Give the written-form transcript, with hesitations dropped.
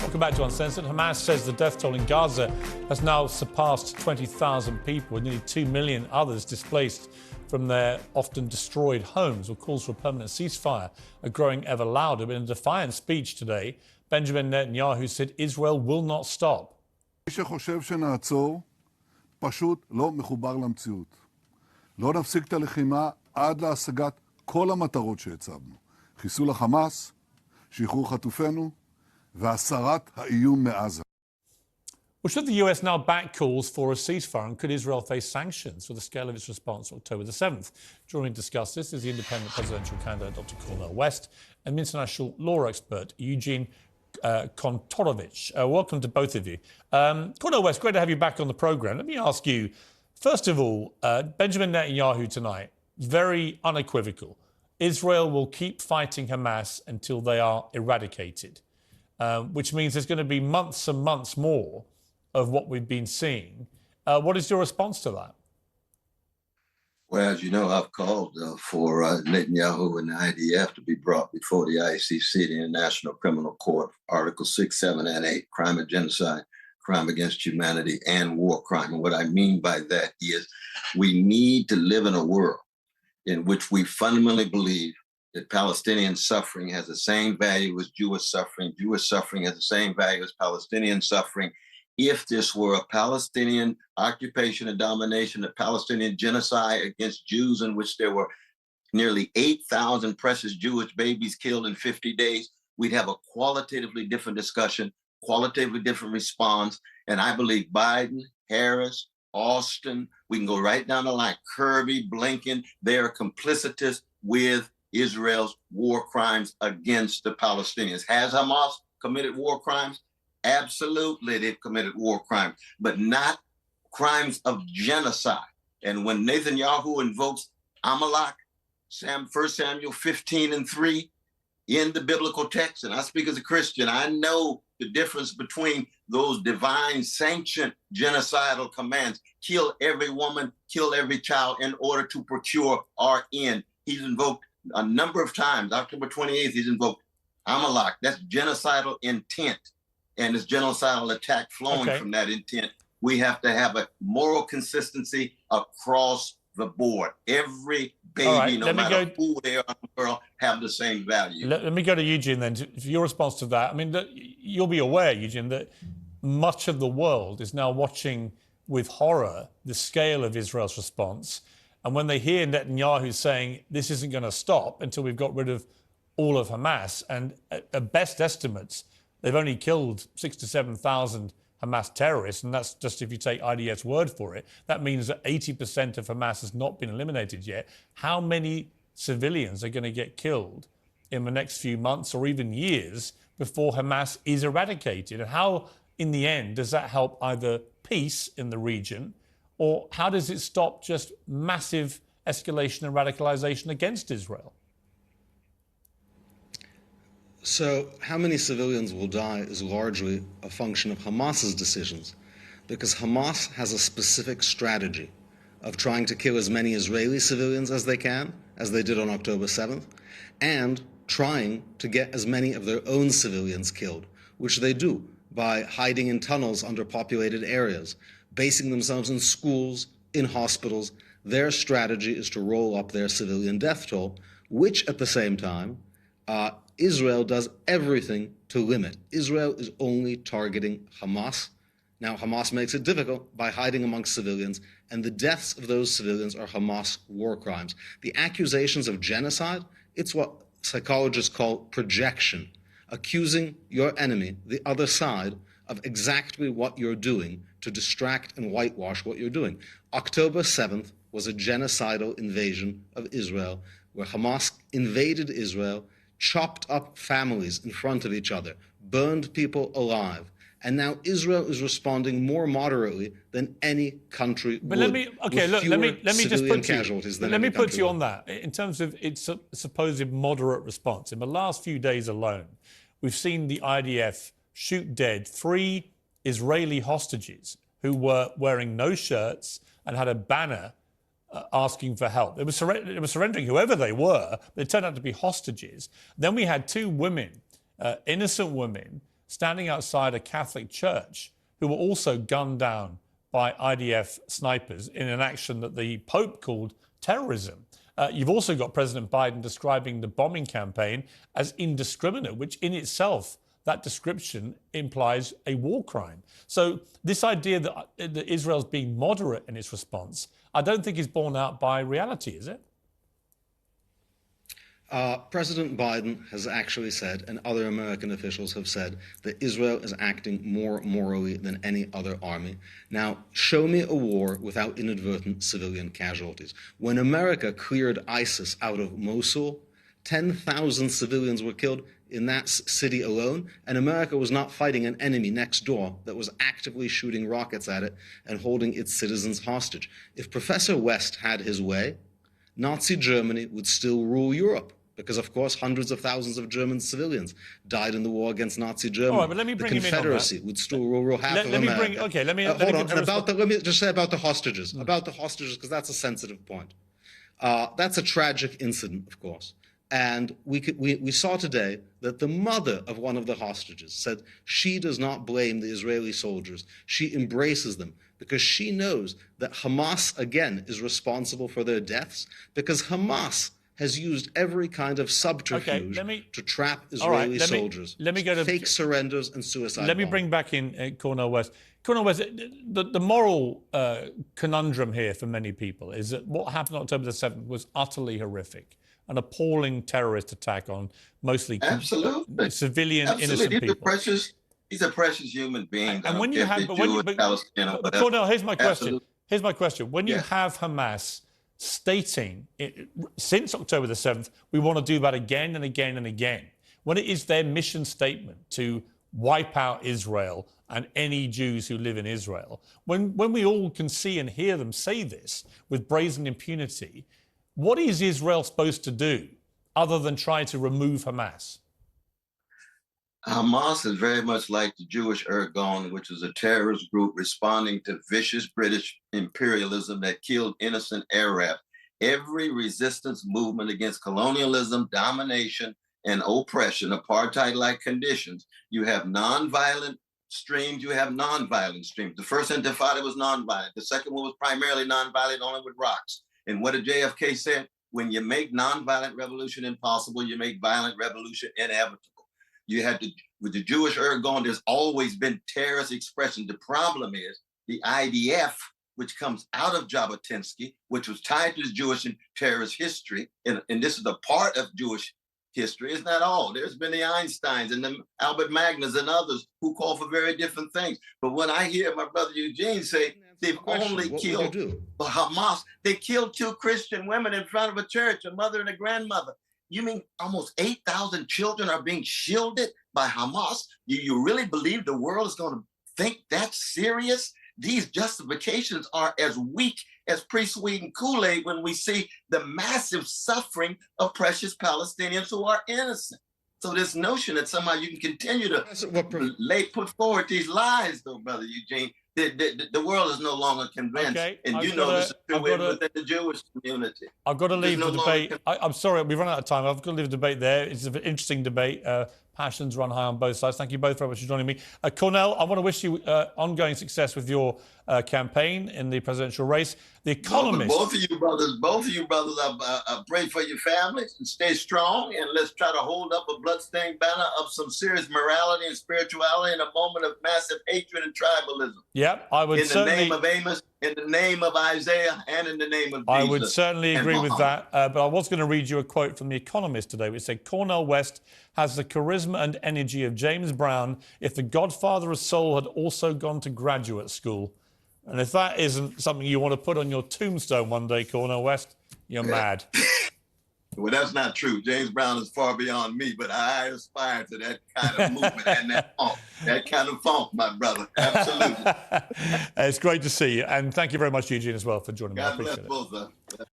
Welcome back to Uncensored. Hamas says the death toll in Gaza has now surpassed 20,000 people, with nearly 2 million others displaced from their often destroyed homes. Well, calls for a permanent ceasefire are growing ever louder. But in a defiant speech today, Benjamin Netanyahu said Israel will not stop. מי שחושב שנעצור, פשוט לא מחובר למציאות. לא נפסיק את הלחימה עד להשגת כל המטרות שהצבנו. חיסול החמאס, שחרור חטופינו, והסרת האיום מעזה. Well, should the US now back calls for a ceasefire, and could Israel face sanctions for the scale of its response on October the 7th? Joining to discuss this is the independent presidential candidate, Dr. Cornel West, and international law expert, Eugene Kontorovich. Welcome to both of you. Cornel West, great to have you back on the programme. Let me ask you, first of all, Benjamin Netanyahu tonight, very unequivocal. Israel will keep fighting Hamas until they are eradicated, which means there's going to be months and months more of what we've been seeing. What is your response to that? Well, as you know, I've called for Netanyahu and the IDF to be brought before the ICC, the International Criminal Court, Article 6, 7, and 8, crime of genocide, crime against humanity, and war crime. And what I mean by that is we need to live in a world in which we fundamentally believe that Palestinian suffering has the same value as Jewish suffering. Jewish suffering has the same value as Palestinian suffering. If this were a Palestinian occupation and domination, a Palestinian genocide against Jews in which there were nearly 8,000 precious Jewish babies killed in 50 days, we'd have a qualitatively different discussion, qualitatively different response. And I believe Biden, Harris, Austin, we can go right down the line, Kirby, Blinken, they are complicitous with Israel's war crimes against the Palestinians. Has Hamas committed war crimes? Absolutely, they've committed war crimes, but not crimes of genocide. And when Netanyahu invokes Amalek, 1 Samuel 15:3, in the biblical text, and I speak as a Christian, I know the difference between those divine sanctioned genocidal commands, kill every woman, kill every child in order to procure our end. He's invoked a number of times. October 28th, he's invoked Amalek. That's genocidal intent. And this genocidal attack flowing from that intent. We have to have a moral consistency across the board. Every baby, no matter who they are in the world, have the same value. Let me go to Eugene then. For your response to that, I mean, you'll be aware, Eugene, that much of the world is now watching with horror the scale of Israel's response. And when they hear Netanyahu saying this isn't going to stop until we've got rid of all of Hamas, and at best estimates, they've only killed 6,000 to 7,000 Hamas terrorists, and that's just if you take IDF's word for it. That means that 80% of Hamas has not been eliminated yet. How many civilians are going to get killed in the next few months or even years before Hamas is eradicated? And how, in the end, does that help either peace in the region, or how does it stop just massive escalation and radicalization against Israel? So how many civilians will die is largely a function of Hamas's decisions, because Hamas has a specific strategy of trying to kill as many Israeli civilians as they can, as they did on October 7th, and trying to get as many of their own civilians killed, which they do by hiding in tunnels under populated areas, basing themselves in schools, in hospitals. Their strategy is to roll up their civilian death toll, which at the same time, Israel does everything to limit. Israel is only targeting Hamas. Now, Hamas makes it difficult by hiding amongst civilians, and the deaths of those civilians are Hamas war crimes. The accusations of genocide, it's what psychologists call projection, accusing your enemy, the other side, of exactly what you're doing to distract and whitewash what you're doing. October 7th was a genocidal invasion of Israel, where Hamas invaded Israel, chopped up families in front of each other, burned people alive. And now Israel is responding more moderately than any country would. Let me put you on that. In terms of its supposed moderate response, in the last few days alone, we've seen the IDF shoot dead 3 Israeli hostages who were wearing no shirts and had a banner asking for help. They were surrendering whoever they were, but it turned out to be hostages. Then we had 2 women, innocent women, standing outside a Catholic church who were also gunned down by IDF snipers in an action that the Pope called terrorism. You've also got President Biden describing the bombing campaign as indiscriminate, which in itself, that description implies a war crime. So this idea that Israel's being moderate in its response, I don't think is borne out by reality, is it? President Biden has actually said, and other American officials have said, that Israel is acting more morally than any other army. Now, show me a war without inadvertent civilian casualties. When America cleared ISIS out of Mosul, 10,000 civilians were killed in that city alone, and America was not fighting an enemy next door that was actively shooting rockets at it and holding its citizens hostage. If Professor West had his way, Nazi Germany would still rule Europe, because, of course, hundreds of thousands of German civilians died in the war against Nazi Germany. All right, but let me bring the Confederacy would still rule half of America. Let me just say about the hostages, because that's a sensitive point. That's a tragic incident, of course. And we saw today that the mother of one of the hostages said she does not blame the Israeli soldiers. She embraces them because she knows that Hamas, again, is responsible for their deaths, because Hamas has used every kind of subterfuge to trap Israeli soldiers. Let me go to fake surrenders and suicide. Let me bring back in Cornel West. Cornel West, the moral conundrum here for many people is that what happened on October the 7th was utterly horrific. An appalling terrorist attack on mostly civilian, innocent people. He's a precious human being. And when you have, Cornel, here's my question. Here's my question. When you have Hamas stating since October the 7th, we want to do that again and again and again, when it is their mission statement to wipe out Israel and any Jews who live in Israel, when we all can see and hear them say this with brazen impunity, what is Israel supposed to do other than try to remove Hamas? Hamas is very much like the Jewish Irgun, which is a terrorist group responding to vicious British imperialism that killed innocent Arabs. Every resistance movement against colonialism, domination, and oppression, apartheid-like conditions, you have nonviolent streams, you have nonviolent streams. The first Intifada was nonviolent. The second one was primarily nonviolent, only with rocks. And what did JFK say? When you make nonviolent revolution impossible, you make violent revolution inevitable. You had to, with the Jewish Irgun, there's always been terrorist expression. The problem is the IDF, which comes out of Jabotinsky, which was tied to the Jewish and terrorist history, and this is a part of Jewish history. It's not all. There's been the Einsteins and the Albert Magnus and others who call for very different things. But when I hear my brother Eugene say they've only killed Hamas, they killed 2 Christian women in front of a church, a mother and a grandmother. You mean almost 8,000 children are being shielded by Hamas? You really believe the world is going to think that's serious? These justifications are as weak as pre-sweetened Kool-Aid when we see the massive suffering of precious Palestinians who are innocent. So this notion that somehow you can continue to put forward these lies, though, Brother Eugene, the world is no longer convinced. Okay, and you know this is true within the Jewish community. I've got to leave the debate. I'm sorry, we've run out of time. I've got to leave the debate there. It's an interesting debate. Passions run high on both sides. Thank you both very much for joining me. Cornel, I want to wish you ongoing success with your campaign in the presidential race. The Economist. Both of you brothers, I pray for your families and stay strong, and let's try to hold up a bloodstained banner of some serious morality and spirituality in a moment of massive hatred and tribalism. Yep, I would certainly. In the name of Amos, in the name of Isaiah, and in the name of Jesus. I would certainly agree with that. But I was going to read you a quote from The Economist today, which said, Cornel West has the charisma and energy of James Brown if the godfather of soul had also gone to graduate school. And if that isn't something you want to put on your tombstone one day, Cornel West, you're mad. Well, that's not true. James Brown is far beyond me, but I aspire to that kind of movement and that kind of funk, my brother. Absolutely. It's great to see you. And thank you very much, Eugene, as well, for joining me. I God appreciate bless it. both of them.